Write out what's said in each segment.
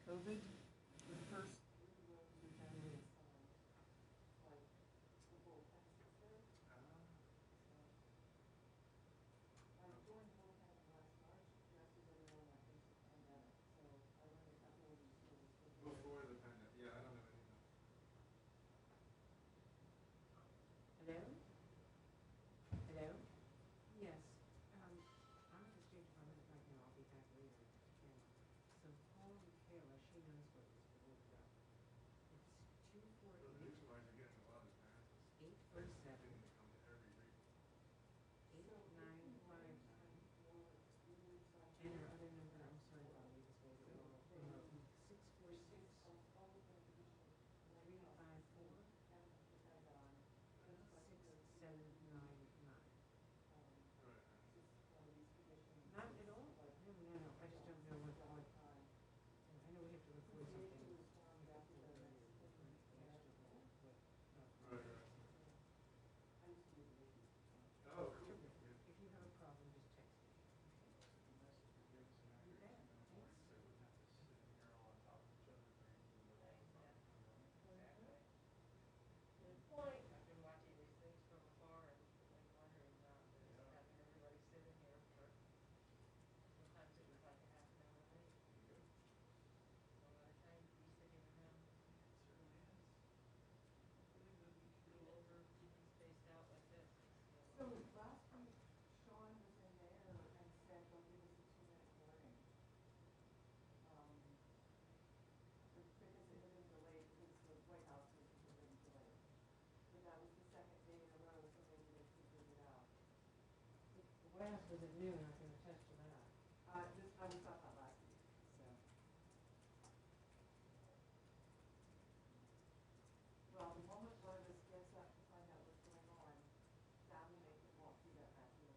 COVID, the first three rows we generally assigned, like, the whole Texas there. During Volcanic last March, just as everyone went into the pandemic, so I learned a couple of these tools before. Before the pandemic, yeah, I don't know any of that. Hello? Hello? Yes, I'm at the State Department right now, I'll be back later. And so call Michaela, she knows what was going on. It's two four The eight newswires are getting a lot of passes. 847 Getting to come to every reading. 895. And her other number, I'm sorry, Bob, we just waited a while. 646 354 6799. Right. Not at all. No, no, no. I just don't know what. I know we have to record something. Right, right. Oh, cool. Yeah. If you have a problem, just text me. You bet. Thanks. Good point. I've been watching these things from afar and like wondering about having everybody sitting here for, sometimes it was like a half an hour late. A lot of time to be sitting around. Keeping spaced out like this. So last week, Sean was in there and said, don't give us a 2-minute warning. Because it had been delayed, because the White House was been delayed. But that was the second day in a row, so maybe they figured it out. The White House was at noon, I can attest to that. I was thought that last week, so. Well, the moment one of us gets up to find out what's going on, that will make it walk through that back door.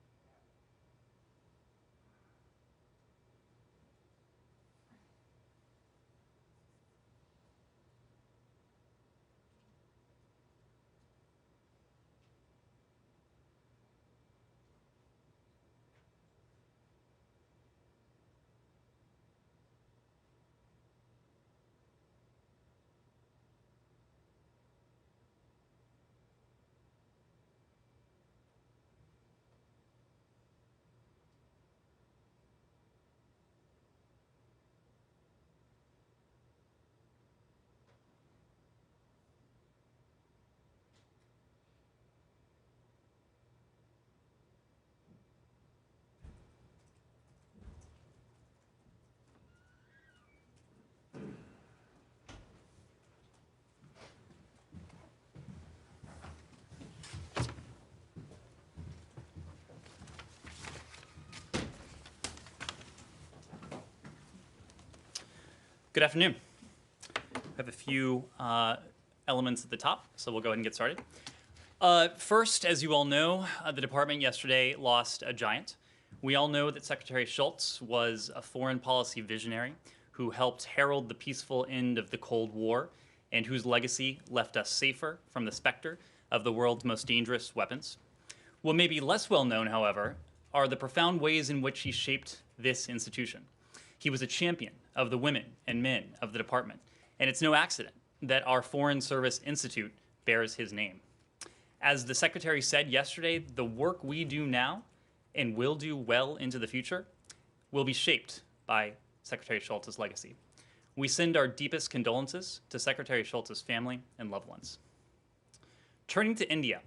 Good afternoon. I have a few elements at the top, so we'll go ahead and get started. First, as you all know, the department yesterday lost a giant. We all know that Secretary Shultz was a foreign policy visionary who helped herald the peaceful end of the Cold War and whose legacy left us safer from the specter of the world's most dangerous weapons. What may be less well known, however, are the profound ways in which he shaped this institution. He was a champion of the women and men of the department, and it's no accident that our Foreign Service Institute bears his name. As the Secretary said yesterday, the work we do now and will do well into the future will be shaped by Secretary Shultz's legacy. We send our deepest condolences to Secretary Shultz's family and loved ones. Turning to India,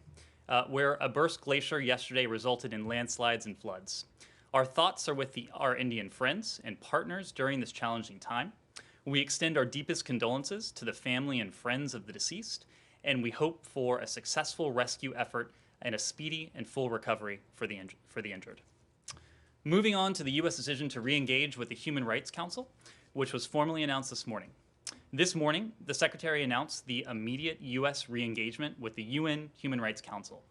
where a burst glacier yesterday resulted in landslides and floods. Our thoughts are with our Indian friends and partners during this challenging time. We extend our deepest condolences to the family and friends of the deceased, and we hope for a successful rescue effort and a speedy and full recovery for the injured. Moving on to the U.S. decision to re-engage with the Human Rights Council, which was formally announced this morning. This morning, the Secretary announced the immediate U.S. re-engagement with the UN Human Rights Council.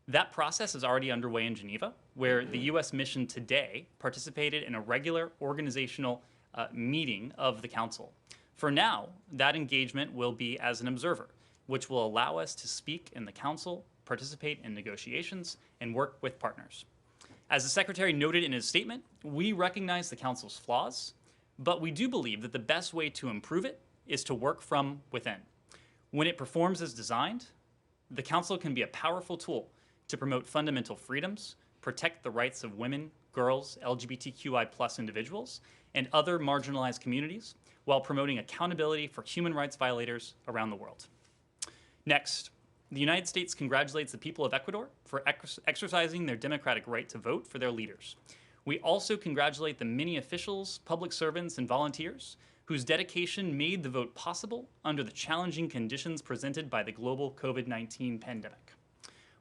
That process is already underway in Geneva, where the U.S. mission today participated in a regular organizational meeting of the Council. For now, that engagement will be as an observer, which will allow us to speak in the Council, participate in negotiations, and work with partners. As the Secretary noted in his statement, we recognize the Council's flaws, but we do believe that the best way to improve it is to work from within. When it performs as designed, the Council can be a powerful tool to promote fundamental freedoms, protect the rights of women, girls, LGBTQI+ individuals, and other marginalized communities, while promoting accountability for human rights violators around the world. Next, the United States congratulates the people of Ecuador for exercising their democratic right to vote for their leaders. We also congratulate the many officials, public servants, and volunteers whose dedication made the vote possible under the challenging conditions presented by the global COVID-19 pandemic.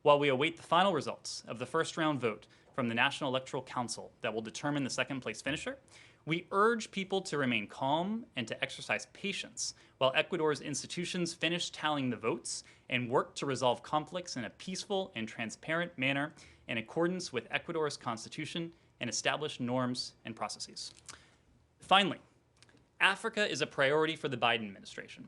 While we await the final results of the first round vote from the National Electoral Council that will determine the second place finisher, we urge people to remain calm and to exercise patience while Ecuador's institutions finish tallying the votes and work to resolve conflicts in a peaceful and transparent manner in accordance with Ecuador's constitution and established norms and processes. Finally, Africa is a priority for the Biden administration.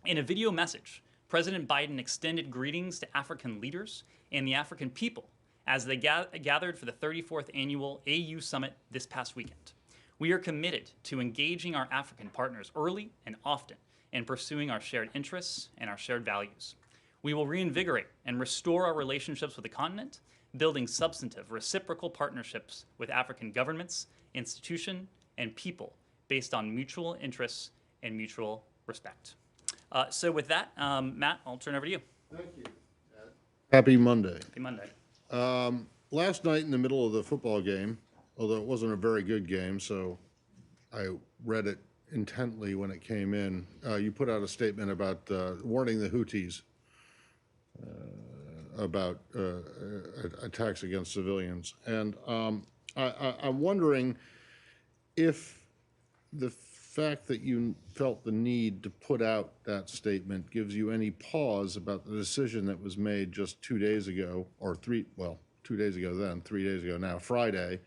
In a video message, President Biden extended greetings to African leaders and the African people as they gathered for the 34th annual AU Summit this past weekend. We are committed to engaging our African partners early and often in pursuing our shared interests and our shared values. We will reinvigorate and restore our relationships with the continent, building substantive, reciprocal partnerships with African governments, institutions, and people based on mutual interests and mutual respect. So with that, Matt, I'll turn over to you. Thank you. Happy Monday. Happy Monday. Last night in the middle of the football game, although it wasn't a very good game, so I read it intently when it came in, you put out a statement about warning the Houthis about attacks against civilians. And I'm wondering if the fact that you felt the need to put out that statement gives you any pause about the decision that was made just 2 days ago, or 2 days ago then, 3 days ago now, Friday,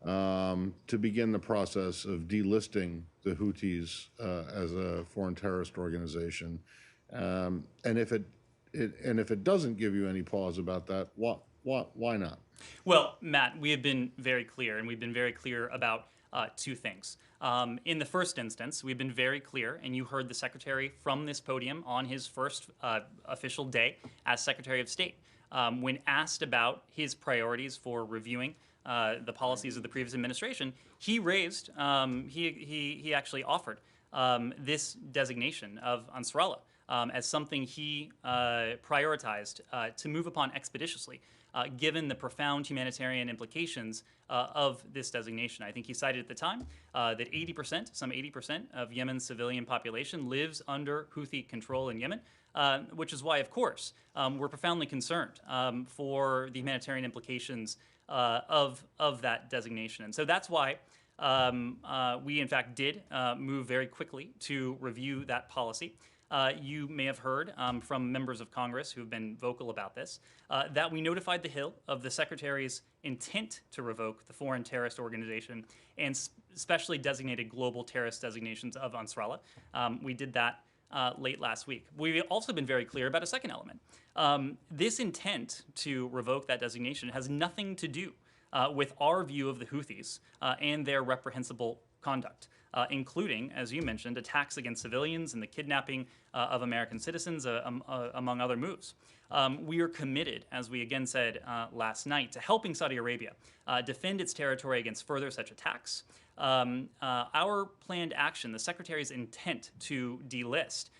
to begin the process of delisting the Houthis as a foreign terrorist organization. And if it doesn't give you any pause about that, why not? Well, Matt, we have been very clear, and we've been very clear about two things. In the first instance, we've been very clear, and you heard the Secretary from this podium on his first official day as Secretary of State. When asked about his priorities for reviewing the policies of the previous administration, he raised, he actually offered this designation of Ansarallah as something he prioritized to move upon expeditiously, given the profound humanitarian implications of this designation. I think he cited at the time that some 80% of Yemen's civilian population lives under Houthi control in Yemen, which is why, of course, we're profoundly concerned for the humanitarian implications of that designation. And so that's why we, in fact, did move very quickly to review that policy. You may have heard from members of Congress who have been vocal about this, that we notified the Hill of the Secretary's intent to revoke the foreign terrorist organization and specially designated global terrorist designations of Ansarallah. We did that late last week. We've also been very clear about a second element. This intent to revoke that designation has nothing to do with our view of the Houthis and their reprehensible conduct, including, as you mentioned, attacks against civilians and the kidnapping of American citizens, among other moves. We are committed, as we again said last night, to helping Saudi Arabia defend its territory against further such attacks. Our planned action, the Secretary's intent to delist,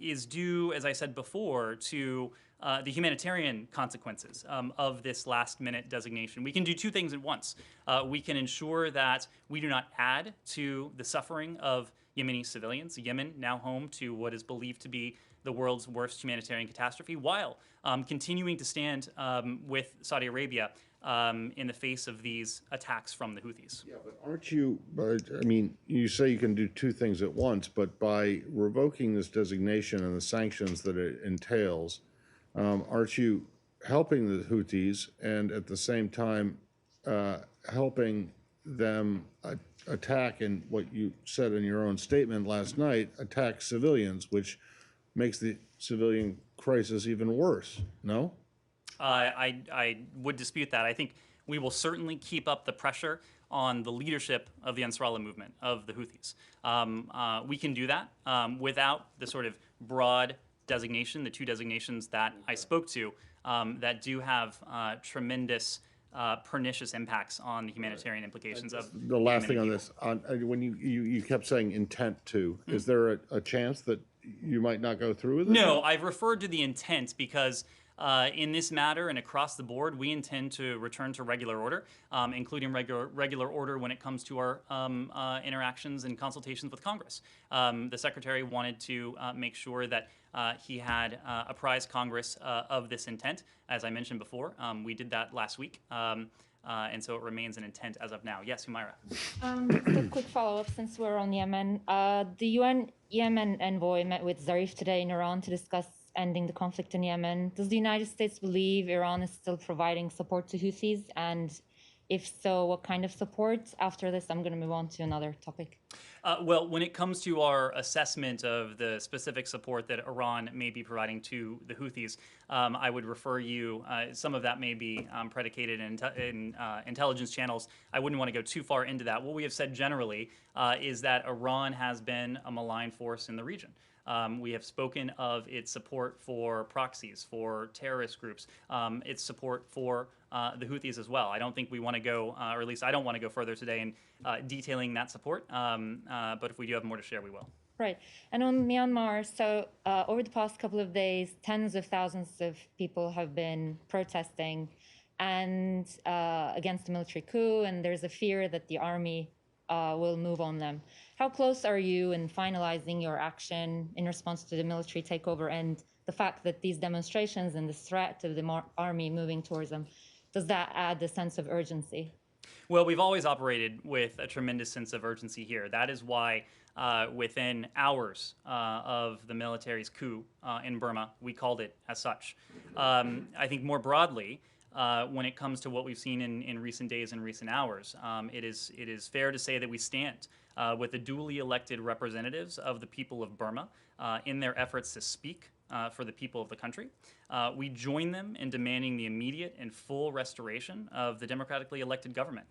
is due, as I said before, to the humanitarian consequences of this last-minute designation. We can do two things at once. We can ensure that we do not add to the suffering of Yemeni civilians, Yemen now home to what is believed to be the world's worst humanitarian catastrophe, while continuing to stand with Saudi Arabia in the face of these attacks from the Houthis. Yeah, but I mean, you say you can do two things at once, but by revoking this designation and the sanctions that it entails, aren't you helping the Houthis and at the same time helping them attack, and what you said in your own statement last night, attack civilians, which makes the civilian crisis even worse, no? I would dispute that. I think we will certainly keep up the pressure on the leadership of the Ansarallah movement, of the Houthis. We can do that without the sort of broad designation, the two designations that I spoke to, that do have tremendous pernicious impacts on the humanitarian implications of The last thing Yemeni on people. this, when you kept saying intent to, is there a chance that you might not go through with it? No, I've referred to the intent because in this matter and across the board, we intend to return to regular order, including regular order when it comes to our interactions and consultations with Congress. The Secretary wanted to make sure that he had apprised Congress of this intent. As I mentioned before, we did that last week. And so it remains an intent as of now. Yes, Humaira. Just a quick follow-up since we're on Yemen. The UN Yemen envoy met with Zarif today in Iran to discuss ending the conflict in Yemen. Does the United States believe Iran is still providing support to Houthis? And if so, what kind of support? After this, I'm going to move on to another topic. Well, when it comes to our assessment of the specific support that Iran may be providing to the Houthis, I would refer you, some of that may be predicated in intelligence channels. I wouldn't want to go too far into that. What we have said generally is that Iran has been a malign force in the region. We have spoken of its support for proxies, for terrorist groups, its support for the Houthis as well. I don't think we want to go, or at least I don't want to go further today in detailing that support, but if we do have more to share, we will. Right. And on Myanmar, so over the past couple of days, tens of thousands of people have been protesting and against the military coup, and there's a fear that the army will move on them. How close are you in finalizing your action in response to the military takeover and the fact that these demonstrations and the threat of the army moving towards them, does that add a sense of urgency? Well, we've always operated with a tremendous sense of urgency here. That is why within hours of the military's coup in Burma, we called it as such. I think more broadly, when it comes to what we've seen in recent days and recent hours, it is fair to say that we stand with the duly elected representatives of the people of Burma in their efforts to speak for the people of the country. We join them in demanding the immediate and full restoration of the democratically elected government.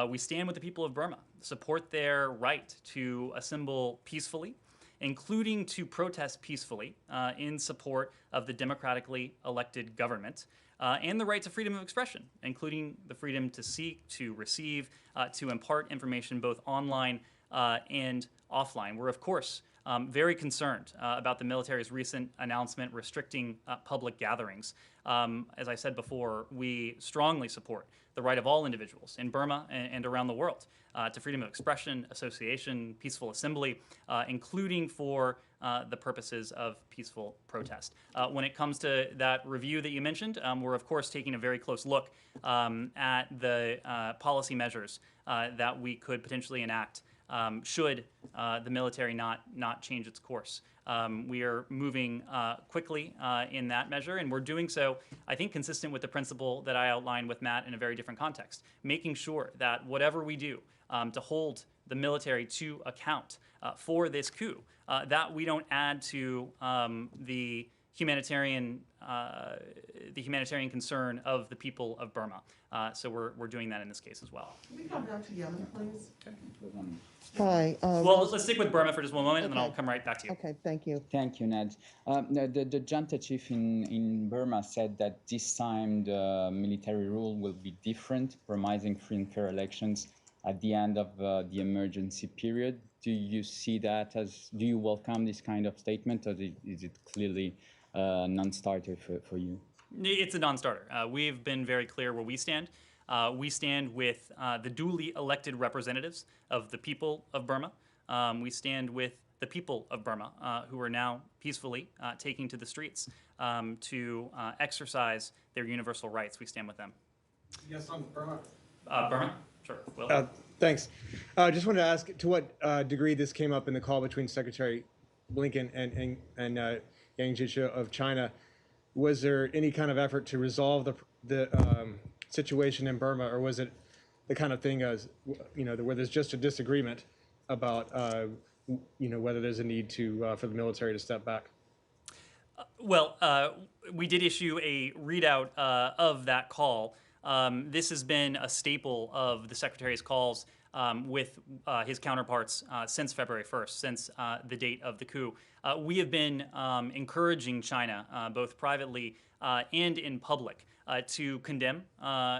We stand with the people of Burma, support their right to assemble peacefully, including to protest peacefully in support of the democratically elected government, and the right to freedom of expression, including the freedom to seek, to receive, to impart information both online and offline. We're, of course, very concerned about the military's recent announcement restricting public gatherings. As I said before, we strongly support the right of all individuals in Burma and around the world to freedom of expression, association, peaceful assembly, including for the purposes of peaceful protest. When it comes to that review that you mentioned, we're of course taking a very close look at the policy measures that we could potentially enact should the military not change its course. We are moving quickly in that measure, and we're doing so, I think, consistent with the principle that I outlined with Matt in a very different context, making sure that whatever we do to hold the military to account for this coup, that we don't add to the humanitarian concern of the people of Burma. So we're doing that in this case as well. Can we come back to Yemen, please? Okay. Hi. Well, let's stick with Burma for just one moment, and then I'll come right back to you. Okay, thank you. Thank you, Ned. The junta chief in Burma said that this time the military rule will be different, promising free and fair elections at the end of the emergency period. Do you see that as, do you welcome this kind of statement, or is it clearly a non-starter for you? It's a non-starter. We've been very clear where we stand. We stand with the duly elected representatives of the people of Burma. We stand with the people of Burma who are now peacefully taking to the streets to exercise their universal rights. We stand with them. Yes, on Burma. Burma? Sure. Will? Thanks. Just wanted to ask to what degree this came up in the call between Secretary Blinken and Yang Jiechi of China. Was there any kind of effort to resolve the situation in Burma, or was it the kind of thing as, where there's just a disagreement about, whether there's a need for the military to step back? Well, we did issue a readout of that call This has been a staple of the Secretary's calls with his counterparts since February 1st, since the date of the coup. We have been encouraging China, both privately and in public, to condemn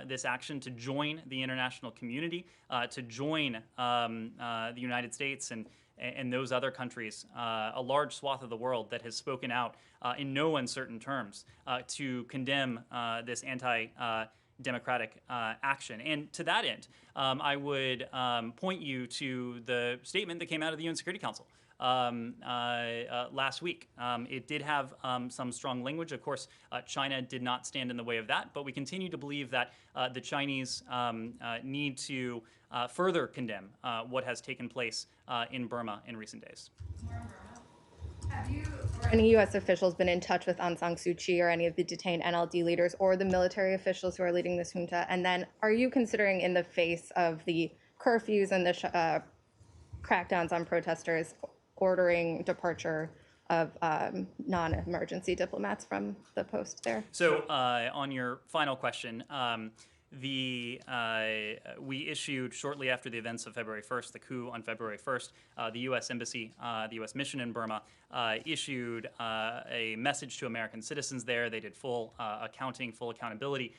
this action, to join the international community, to join the United States and those other countries, a large swath of the world that has spoken out in no uncertain terms to condemn this anti-democratic action. And to that end, I would point you to the statement that came out of the UN Security Council last week. It did have some strong language. Of course, China did not stand in the way of that, but we continue to believe that the Chinese need to further condemn what has taken place in Burma in recent days. Have you or any U.S. officials been in touch with Aung San Suu Kyi or any of the detained NLD leaders or the military officials who are leading this junta? And then are you considering, in the face of the curfews and the crackdowns on protesters, ordering departure of non-emergency diplomats from the post there? So on your final question, we issued shortly after the events of February 1st, the coup on February 1st, the U.S. Embassy, the U.S. mission in Burma, issued a message to American citizens there. They did full accounting, full accountability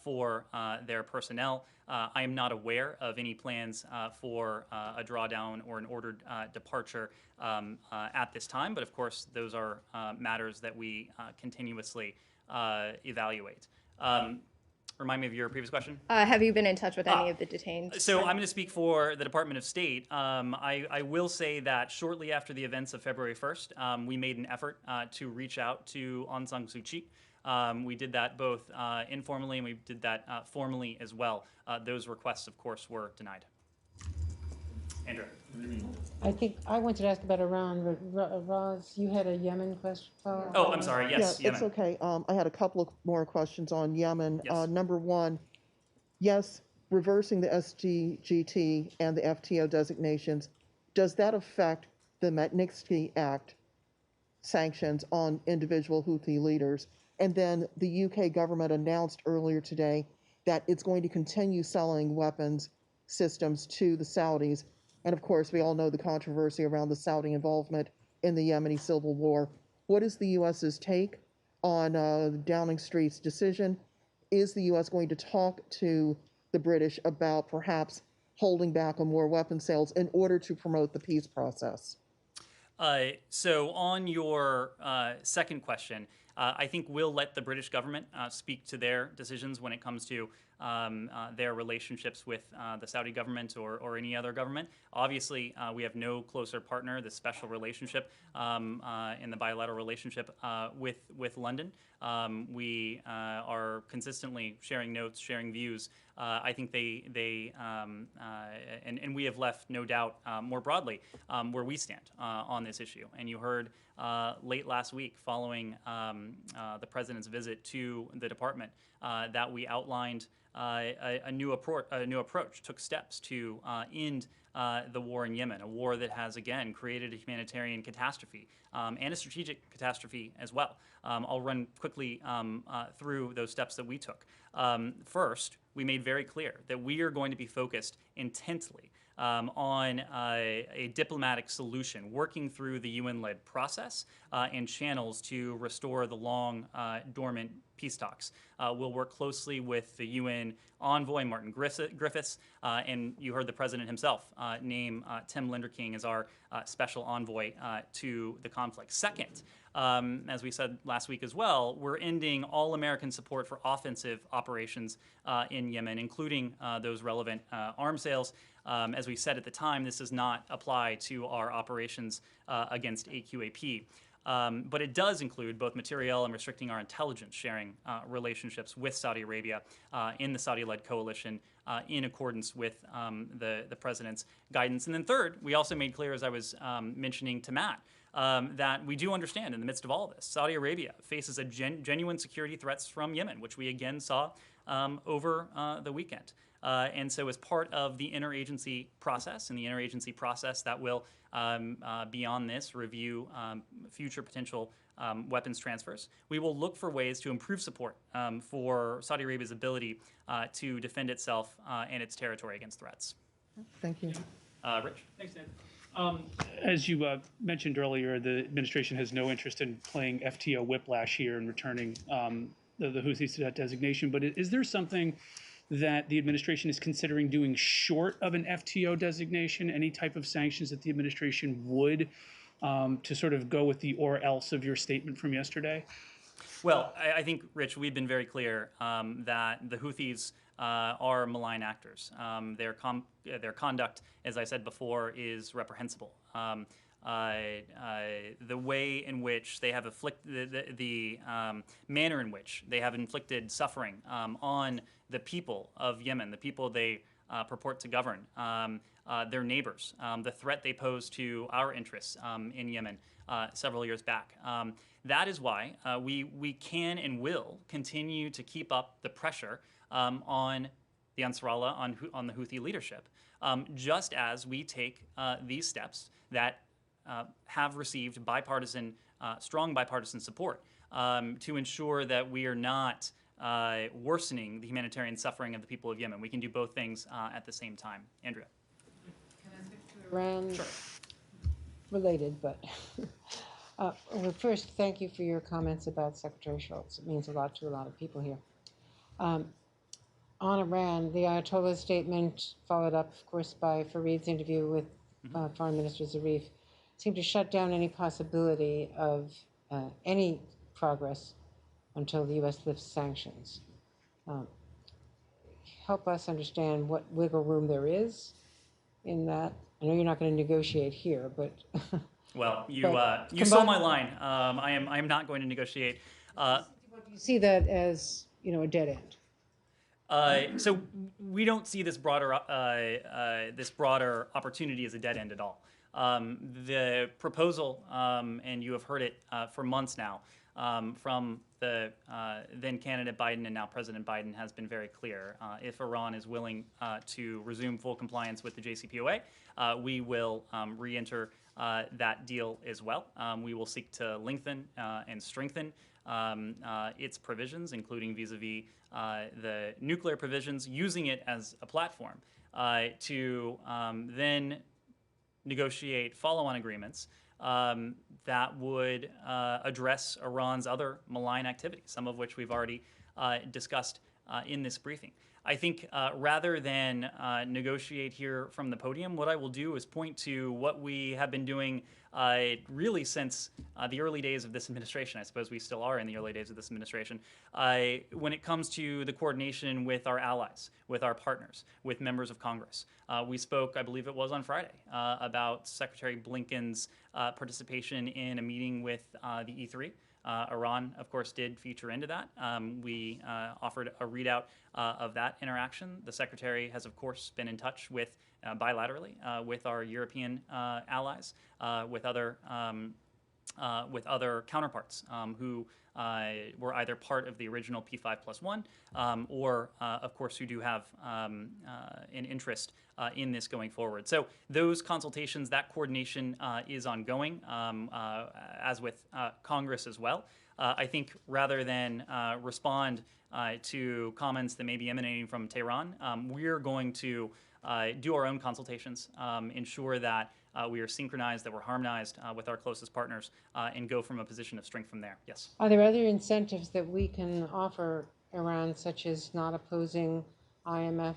for their personnel. I am not aware of any plans for a drawdown or an ordered departure at this time, but of course those are matters that we continuously evaluate. Remind me of your previous question. Have you been in touch with any of the detained? So I'm going to speak for the Department of State. I will say that shortly after the events of February 1st, we made an effort to reach out to Aung San Suu Kyi. We did that both informally and we did that formally as well. Those requests, of course, were denied. Andrew. I think I wanted to ask about Iran, but Roz, you had a Yemen question. Oh, I'm sorry. Yes, Yeah, Yemen. it's okay. I had a couple of more questions on Yemen. Yes. Number one, yes, reversing the SGGT and the FTO designations, does that affect the Magnitsky Act sanctions on individual Houthi leaders? And then the UK government announced earlier today that it's going to continue selling weapons systems to the Saudis. And of course, we all know the controversy around the Saudi involvement in the Yemeni civil war. What is the U.S.'s take on Downing Street's decision? Is the U.S. going to talk to the British about perhaps holding back on more weapon sales in order to promote the peace process? So on your second question, I think we'll let the British government speak to their decisions when it comes to their relationships with the Saudi government or any other government. Obviously, we have no closer partner, this special relationship in the bilateral relationship with London. We are consistently sharing notes, sharing views. I think and we have left no doubt more broadly where we stand on this issue. And you heard late last week, following the president's visit to the department, that we outlined a new approach, took steps to end the war in Yemen, a war that has again created a humanitarian catastrophe and a strategic catastrophe as well. I'll run quickly through those steps that we took. First, we made very clear that we are going to be focused intently on a diplomatic solution, working through the UN-led process and channels to restore the long dormant peace talks. We'll work closely with the UN envoy, Martin Griffiths, and you heard the president himself name Tim Linderking as our special envoy to the conflict. Second, as we said last week as well, we're ending all American support for offensive operations in Yemen, including those relevant arms sales. As we said at the time, this does not apply to our operations against AQAP. But it does include both materiel and restricting our intelligence sharing relationships with Saudi Arabia in the Saudi-led coalition in accordance with the president's guidance. And then third, we also made clear, as I was mentioning to Matt, that we do understand in the midst of all of this, Saudi Arabia faces a genuine security threats from Yemen, which we again saw over the weekend. And so as part of the interagency process, that will, beyond this, review future potential weapons transfers. We will look for ways to improve support for Saudi Arabia's ability to defend itself and its territory against threats. Thank you. Rich? Thanks, Ned. As you mentioned earlier, the administration has no interest in playing FTO whiplash here and returning the Houthis to that designation. But is there something that the administration is considering doing short of an FTO designation? Any type of sanctions that the administration would to sort of go with the or else of your statement from yesterday? Well, I think, Rich, we've been very clear that the Houthis are malign actors. Their conduct, as I said before, is reprehensible. The way in which they have inflicted, the manner in which they have inflicted suffering on the people of Yemen, the people they purport to govern, their neighbors, the threat they pose to our interests in Yemen several years back. That is why we can and will continue to keep up the pressure on the Ansarallah, on the Houthi leadership, just as we take these steps that have received strong bipartisan support to ensure that we are not worsening the humanitarian suffering of the people of Yemen. We can do both things at the same time. Andrea. Can I switch to Iran? Sure. Related, but well, first, thank you for your comments about Secretary Schultz. It means a lot to a lot of people here. On Iran, the Ayatollah's statement, followed up, of course, by Fareed's interview with Foreign Minister Zarif, seemed to shut down any possibility of any progress until the U.S. lifts sanctions. Help us understand what wiggle room there is in that. I know you're not going to negotiate here, but well, you stole my line. I am not going to negotiate. Do you see that as a dead end? So we don't see this broader opportunity as a dead end at all. The proposal, and you have heard it for months now, from the then candidate Biden and now President Biden, has been very clear. If Iran is willing to resume full compliance with the JCPOA, we will re-enter that deal as well. We will seek to lengthen and strengthen its provisions, including vis-a-vis the nuclear provisions, using it as a platform to then negotiate follow-on agreements that would address Iran's other malign activities, some of which we've already discussed in this briefing. I think rather than negotiate here from the podium, what I will do is point to what we have been doing really since the early days of this administration. I suppose we still are in the early days of this administration. When it comes to the coordination with our allies, with our partners, with members of Congress. We spoke, I believe it was on Friday, about Secretary Blinken's participation in a meeting with the E3. Iran, of course, did feature into that. We offered a readout of that interaction. The Secretary has, of course, been in touch with bilaterally with our European allies, with other counterparts who were either part of the original P5+1 or, of course, who do have an interest in this going forward. So those consultations, that coordination is ongoing, as with Congress as well. I think rather than respond to comments that may be emanating from Tehran, we're going to do our own consultations, ensure that we are synchronized, that we're harmonized with our closest partners, and go from a position of strength from there. Yes? Are there other incentives that we can offer Iran, such as not opposing IMF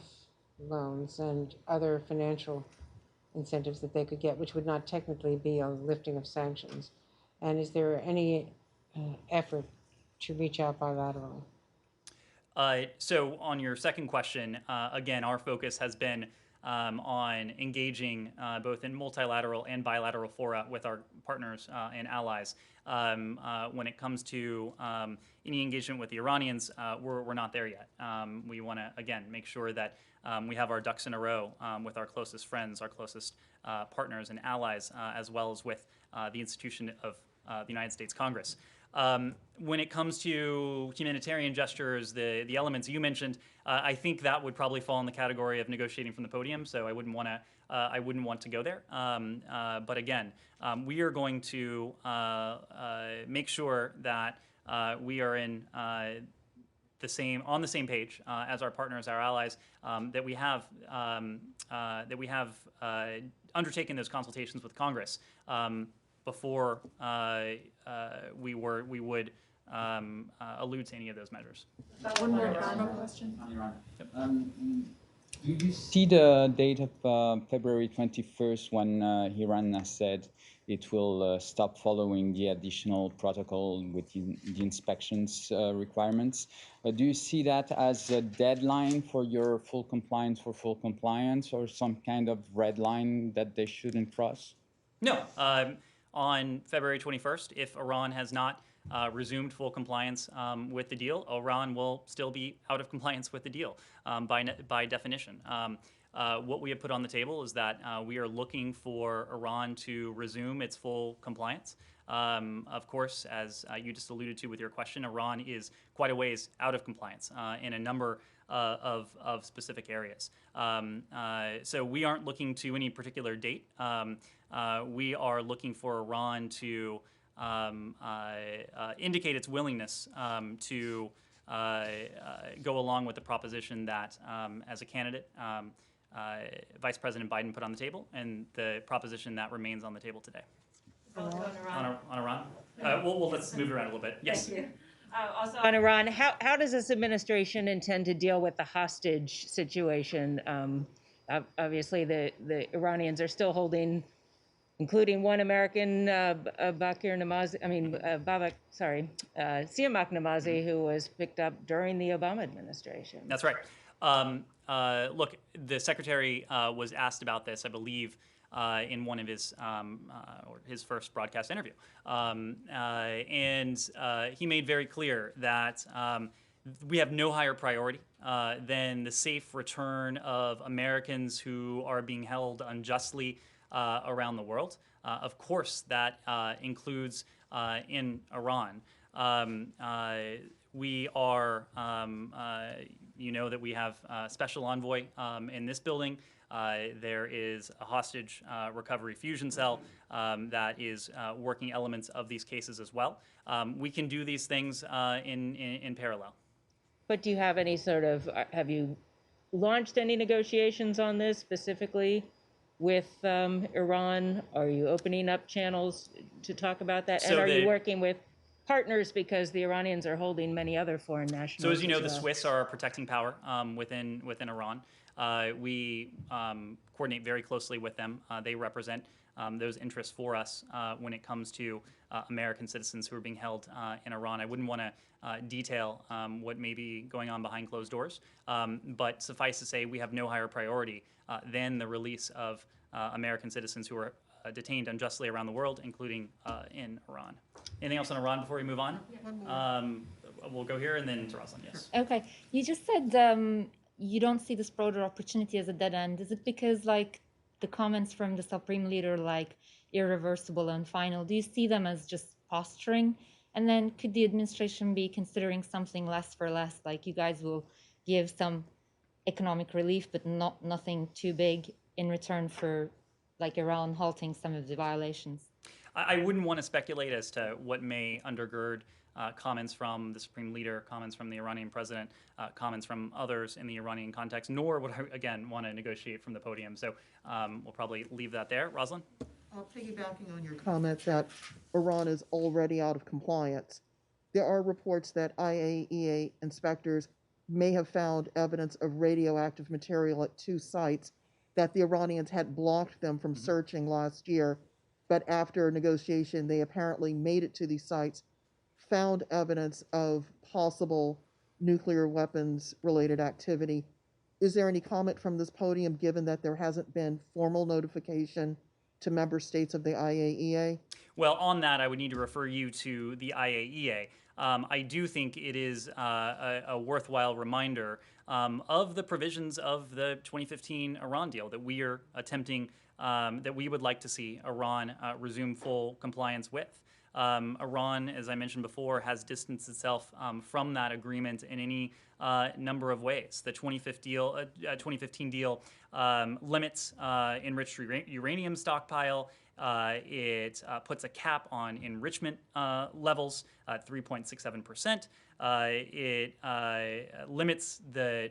loans and other financial incentives that they could get, which would not technically be a lifting of sanctions? And is there any effort to reach out bilaterally? So on your second question, again, our focus has been on engaging both in multilateral and bilateral fora with our partners and allies. When it comes to any engagement with the Iranians, we're not there yet. We want to, again, make sure that we have our ducks in a row with our closest friends, our closest partners and allies, as well as with the institution of the United States Congress. When it comes to humanitarian gestures, the elements you mentioned, I think that would probably fall in the category of negotiating from the podium, so I wouldn't want to I wouldn't want to go there. But again, we are going to make sure that we are on the same page as our partners, our allies, that we have undertaken those consultations with Congress before we would allude to any of those measures. One more question. Do you see the date of February 21st when Iran has said it will stop following the additional protocol with the inspections requirements? Do you see that as a deadline for your full compliance or some kind of red line that they shouldn't cross? No. On February 21st, if Iran has not resumed full compliance with the deal, Iran will still be out of compliance with the deal by definition. What we have put on the table is that we are looking for Iran to resume its full compliance. Of course, as you just alluded to with your question, Iran is quite a ways out of compliance in a number of specific areas. So we aren't looking to any particular date. We are looking for Iran to indicate its willingness to go along with the proposition that as a candidate, Vice President Biden put on the table, and the proposition that remains on the table today. Also on Iran. On Iran? Well, let's move it around a little bit. Yes. Thank you. Also On Iran, how does this administration intend to deal with the hostage situation? Obviously, the Iranians are still holding, including one American, Siamak Namazi, who was picked up during the Obama administration. That's right. Look, the secretary was asked about this, I believe, in one of his or his first broadcast interview, and he made very clear that we have no higher priority than the safe return of Americans who are being held unjustly around the world. Of course, that includes in Iran. We are, you know, that we have a special envoy in this building. There is a hostage recovery fusion cell that is working elements of these cases as well. We can do these things in parallel. But do you have any sort of, have you launched any negotiations on this specifically with Iran? Are you opening up channels to talk about that? So and are you working with partners, because the Iranians are holding many other foreign nationals? So as you know, the well. Swiss are a protecting power within Iran. We coordinate very closely with them. They represent those interests for us when it comes to American citizens who are being held in Iran. I wouldn't want to detail what may be going on behind closed doors, but suffice to say, we have no higher priority than the release of American citizens who are detained unjustly around the world, including in Iran. Anything else on Iran before we move on? We'll go here and then to Rosalind, yes. Okay, you just said you don't see this broader opportunity as a dead end. Is it because, like, the comments from the Supreme Leader, like irreversible and final, do you see them as just posturing? And then could the administration be considering something less for less, like you guys will give some economic relief, but nothing too big in return for, like, Iran halting some of the violations? I wouldn't want to speculate as to what may undergird comments from the Supreme Leader, comments from the Iranian president, comments from others in the Iranian context, nor would I, again, want to negotiate from the podium. So we'll probably leave that there. Rosalind? Piggybacking on your comment that Iran is already out of compliance, there are reports that IAEA inspectors may have found evidence of radioactive material at 2 sites that the Iranians had blocked them from searching last year, but after negotiation, they apparently made it to these sites, found evidence of possible nuclear weapons related activity. Is there any comment from this podium, given that there hasn't been formal notification to member states of the IAEA? Well, on that, I would need to refer you to the IAEA. I do think it is a worthwhile reminder of the provisions of the 2015 Iran deal that we are attempting, that we would like to see Iran resume full compliance with. Iran, as I mentioned before, has distanced itself from that agreement in any number of ways. The 2015 deal limits enriched uranium stockpile. It puts a cap on enrichment levels at 3.67%. It limits the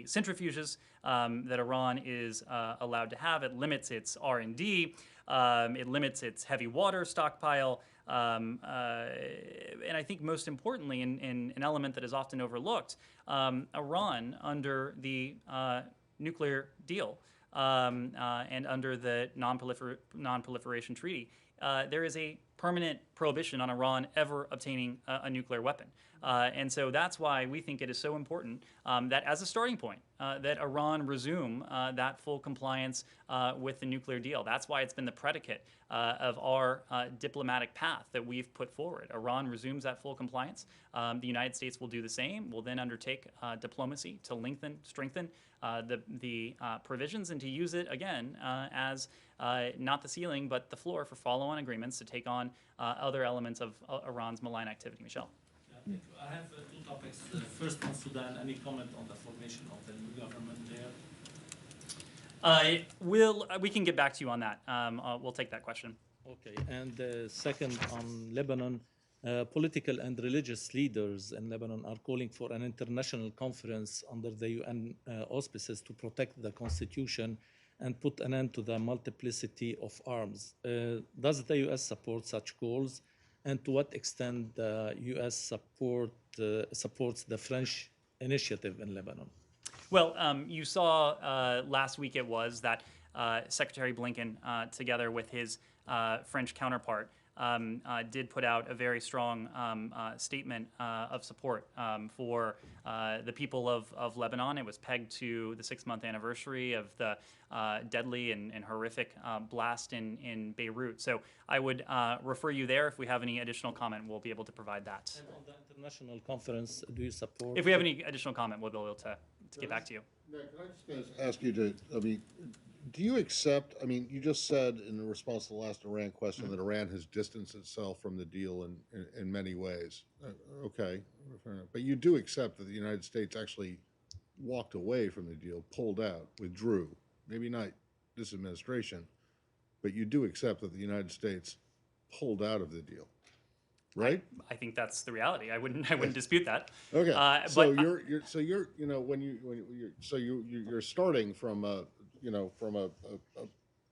centrifuges that Iran is allowed to have. It limits its R&D. It limits its heavy water stockpile. And I think most importantly, in an element that is often overlooked, Iran, under the nuclear deal and under the non-proliferation treaty, there is a permanent prohibition on Iran ever obtaining a nuclear weapon. And so that's why we think it is so important that as a starting point, that Iran resume that full compliance with the nuclear deal. That's why it's been the predicate of our diplomatic path that we've put forward. Iran resumes that full compliance. The United States will do the same. We'll then undertake diplomacy to strengthen the provisions and to use it again as not the ceiling but the floor for follow-on agreements to take on other elements of Iran's malign activity. Michelle. Thank you. I have two topics. First, on Sudan, any comment on the formation of the new government there? We can get back to you on that. We'll take that question. Okay. And second, on Lebanon, political and religious leaders in Lebanon are calling for an international conference under the UN auspices to protect the constitution and put an end to the multiplicity of arms. Does the U.S. support such calls? And to what extent the U.S. supports the French initiative in Lebanon? Well, you saw last week it was that Secretary Blinken, together with his French counterpart, did put out a very strong statement of support for the people of Lebanon. It was pegged to the 6-month anniversary of the deadly and horrific blast in Beirut. So I would refer you there. If we have any additional comment, we'll be able to provide that. And on the international conference, do you support? If we have any additional comment, we'll be able to get back to you. Ned, can I just ask you to, do you accept, you just said in response to the last Iran question that Iran has distanced itself from the deal in many ways. Okay, fair enough. But you do accept that the United States actually walked away from the deal, pulled out, withdrew. Maybe not this administration, but you do accept that the United States pulled out of the deal, right? I think that's the reality. I wouldn't dispute that. Okay. But you're starting from a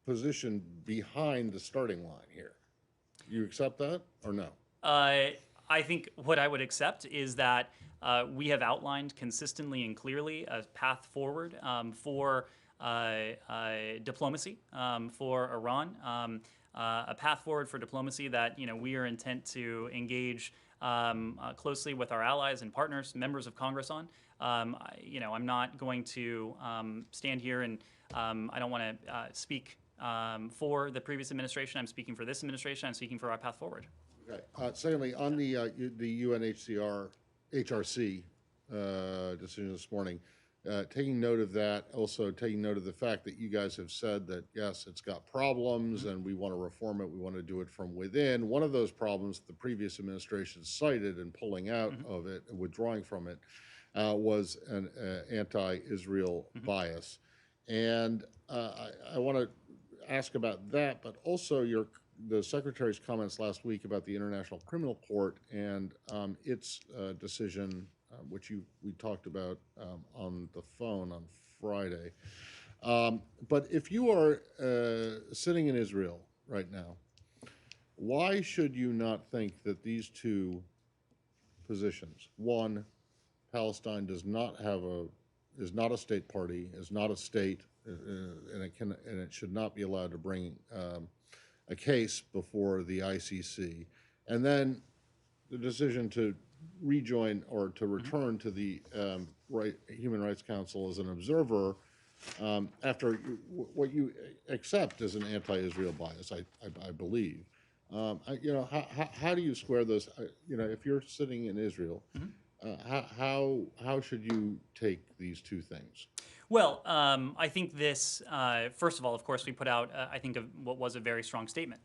position behind the starting line here. You accept that or no? I think what I would accept is that we have outlined consistently and clearly a path forward for diplomacy for Iran, a path forward for diplomacy that we are intent to engage closely with our allies and partners, members of Congress on. I'm not going to stand here and I don't want to speak for the previous administration. I'm speaking for this administration. I'm speaking for our path forward. Okay. Secondly, on the UNHCR HRC decision this morning, taking note of that, also taking note of the fact that you guys have said that, yes, it's got problems and we want to reform it, we want to do it from within. One of those problems the previous administration cited in pulling out of it, withdrawing from it, was an anti-Israel bias. And I want to ask about that, but also the Secretary's comments last week about the International Criminal Court and its decision, which we talked about on the phone on Friday. But if you are sitting in Israel right now, why should you not think that these two positions, one, Palestine is not a state party, is not a state, and it should not be allowed to bring a case before the ICC, and then the decision to rejoin or to return to the Human Rights Council as an observer after what you accept as an anti-Israel bias, I believe. How do you square those? If you're sitting in Israel, how should you take these two things? Well, I think this, first of all, of course, we put out, I think, what was a very strong statement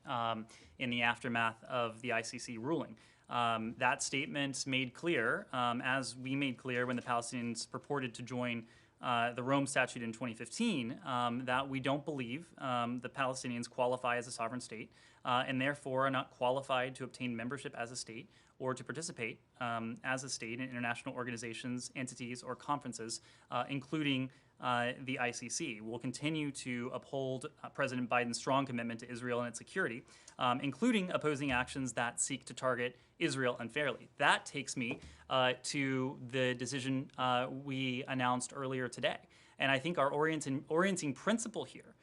in the aftermath of the ICC ruling. That statement made clear, as we made clear when the Palestinians purported to join the Rome Statute in 2015, that we don't believe the Palestinians qualify as a sovereign state and therefore are not qualified to obtain membership as a state or to participate as a state in international organizations, entities, or conferences, including the ICC. We'll continue to uphold President Biden's strong commitment to Israel and its security, including opposing actions that seek to target Israel unfairly. That takes me to the decision we announced earlier today. And I think our orienting principle here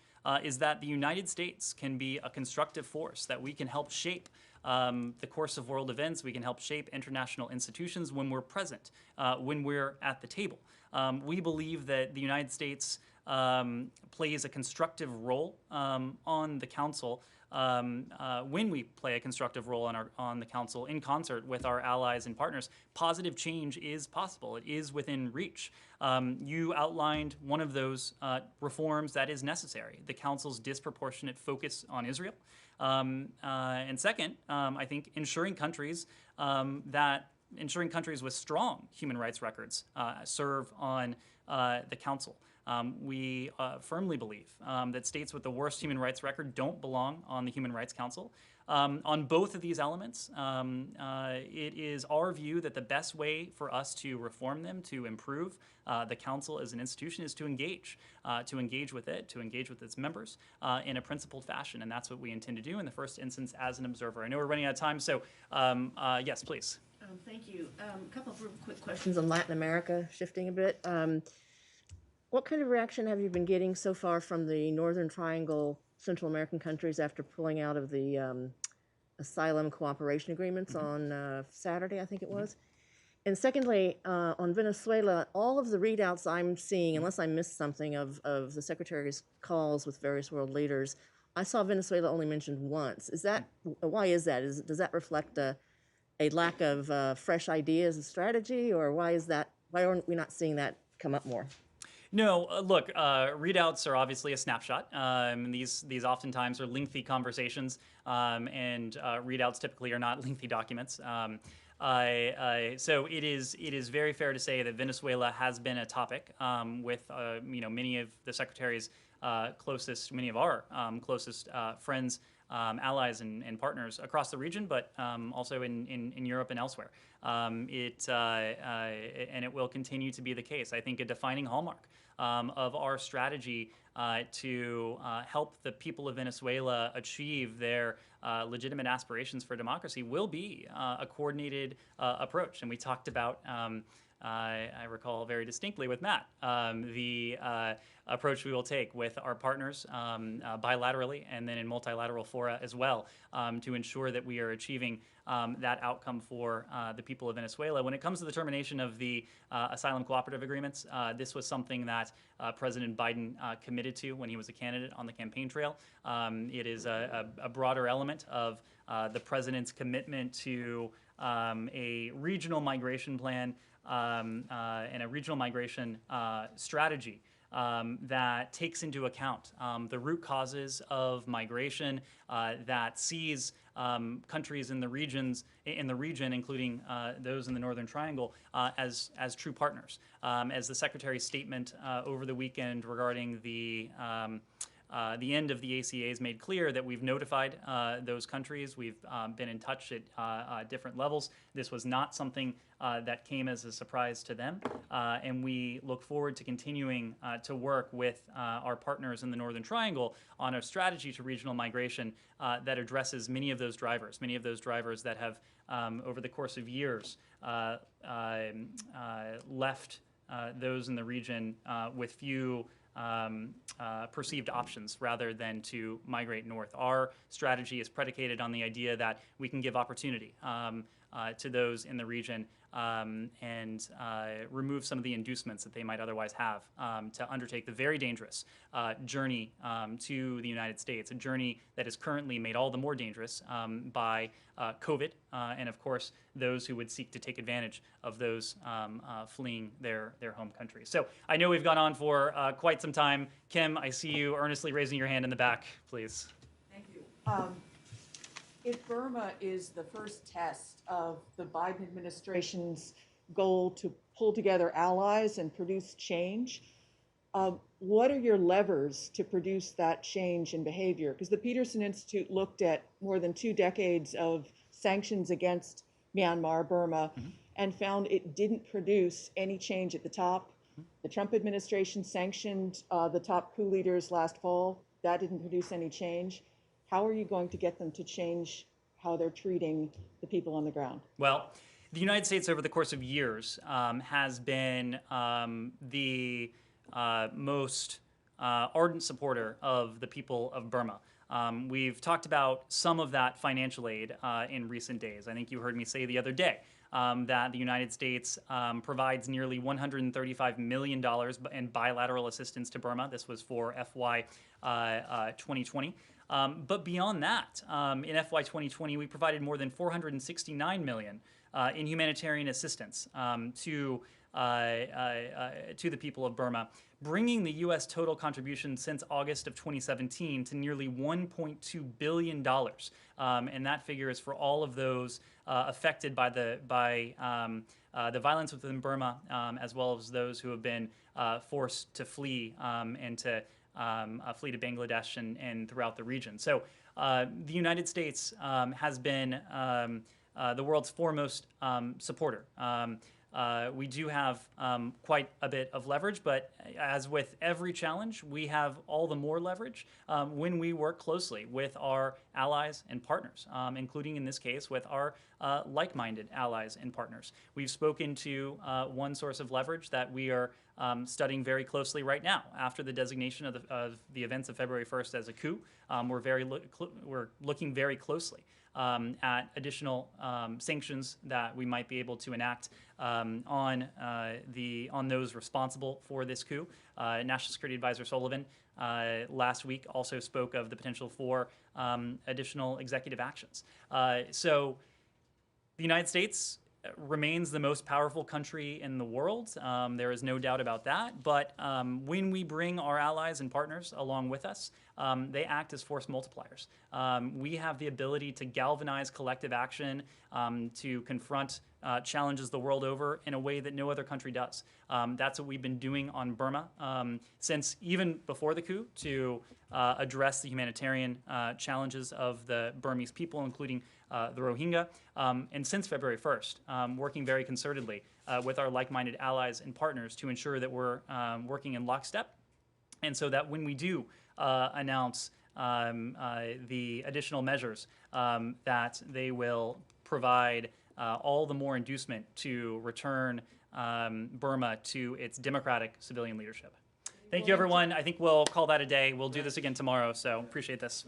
is that the United States can be a constructive force, that we can help shape the course of world events. We can help shape international institutions when we're present, when we're at the table. We believe that the United States plays a constructive role on the Council when we play a constructive role on the Council in concert with our allies and partners. Positive change is possible. It is within reach. You outlined one of those reforms that is necessary, the Council's disproportionate focus on Israel. And second, I think ensuring countries with strong human rights records serve on the Council. We firmly believe that states with the worst human rights record don't belong on the Human Rights Council. On both of these elements, it is our view that the best way for us to reform them, to improve the Council as an institution, is to engage with it, to engage with its members in a principled fashion. And that's what we intend to do in the first instance as an observer. I know we're running out of time, so yes, please. Thank you. A couple of real quick questions on Latin America, shifting a bit. What kind of reaction have you been getting so far from the Northern Triangle Central American countries after pulling out of the asylum cooperation agreements on Saturday, I think it was? And secondly, on Venezuela, all of the readouts I'm seeing, unless I missed something of the Secretary's calls with various world leaders, I saw Venezuela only mentioned once. Why is that? Does that reflect a lack of fresh ideas and strategy, or why aren't we not seeing that come up more? No, look, readouts are obviously a snapshot. These oftentimes are lengthy conversations, and readouts typically are not lengthy documents. So it is very fair to say that Venezuela has been a topic with many of the Secretary's closest, many of our closest friends, allies, and partners across the region, but also in Europe and elsewhere. And it will continue to be the case. I think a defining hallmark of our strategy to help the people of Venezuela achieve their legitimate aspirations for democracy will be a coordinated approach. And we talked about, I recall very distinctly with Matt, the approach we will take with our partners bilaterally and then in multilateral fora as well to ensure that we are achieving that outcome for the people of Venezuela. When it comes to the termination of the asylum cooperative agreements, this was something that President Biden committed to when he was a candidate on the campaign trail. It is a broader element of the president's commitment to a regional migration plan and a regional migration strategy that takes into account the root causes of migration, that sees countries in the region, including those in the Northern Triangle, as true partners. As the Secretary's statement over the weekend regarding the end of the ACAs made clear, that we've notified those countries. We've been in touch at different levels. This was not something that came as a surprise to them. And we look forward to continuing to work with our partners in the Northern Triangle on a strategy to regional migration that addresses many of those drivers that have, over the course of years, left those in the region with few perceived options rather than to migrate north. Our strategy is predicated on the idea that we can give opportunity to those in the region and remove some of the inducements that they might otherwise have to undertake the very dangerous journey to the United States, a journey that is currently made all the more dangerous by COVID and, of course, those who would seek to take advantage of those fleeing their home countries. So I know we've gone on for quite some time. Kim, I see you earnestly raising your hand in the back, please. Thank you. If Burma is the first test of the Biden administration's goal to pull together allies and produce change, what are your levers to produce that change in behavior? Because the Peterson Institute looked at more than 2 decades of sanctions against Myanmar, Burma, and found it didn't produce any change at the top. The Trump administration sanctioned the top coup leaders last fall. That didn't produce any change. How are you going to get them to change how they're treating the people on the ground? Well, the United States over the course of years has been the most ardent supporter of the people of Burma. We've talked about some of that financial aid in recent days. I think you heard me say the other day that the United States provides nearly $135 million in bilateral assistance to Burma. This was for FY 2020. But beyond that, in FY 2020, we provided more than $469 million in humanitarian assistance to the people of Burma, bringing the U.S. total contribution since August of 2017 to nearly $1.2 billion. And that figure is for all of those affected by the violence within Burma, as well as those who have been forced to flee and to flee to Bangladesh and throughout the region. So the United States has been the world's foremost supporter. We do have quite a bit of leverage, but as with every challenge, we have all the more leverage when we work closely with our allies and partners, including in this case with our like-minded allies and partners. We've spoken to one source of leverage that we are studying very closely right now. After the designation of the events of February 1st as a coup, we're looking very closely at additional sanctions that we might be able to enact on those responsible for this coup. National Security Advisor Sullivan last week also spoke of the potential for additional executive actions. So the United States remains the most powerful country in the world. There is no doubt about that. But when we bring our allies and partners along with us, they act as force multipliers. We have the ability to galvanize collective action, to confront challenges the world over in a way that no other country does. That's what we've been doing on Burma since even before the coup, to address the humanitarian challenges of the Burmese people, including the Rohingya, and since February 1st, working very concertedly with our like-minded allies and partners to ensure that we're working in lockstep, and so that when we do announce the additional measures, that they will provide all the more inducement to return Burma to its democratic civilian leadership. Thank you, everyone. I think we'll call that a day. We'll do this again tomorrow, so appreciate this.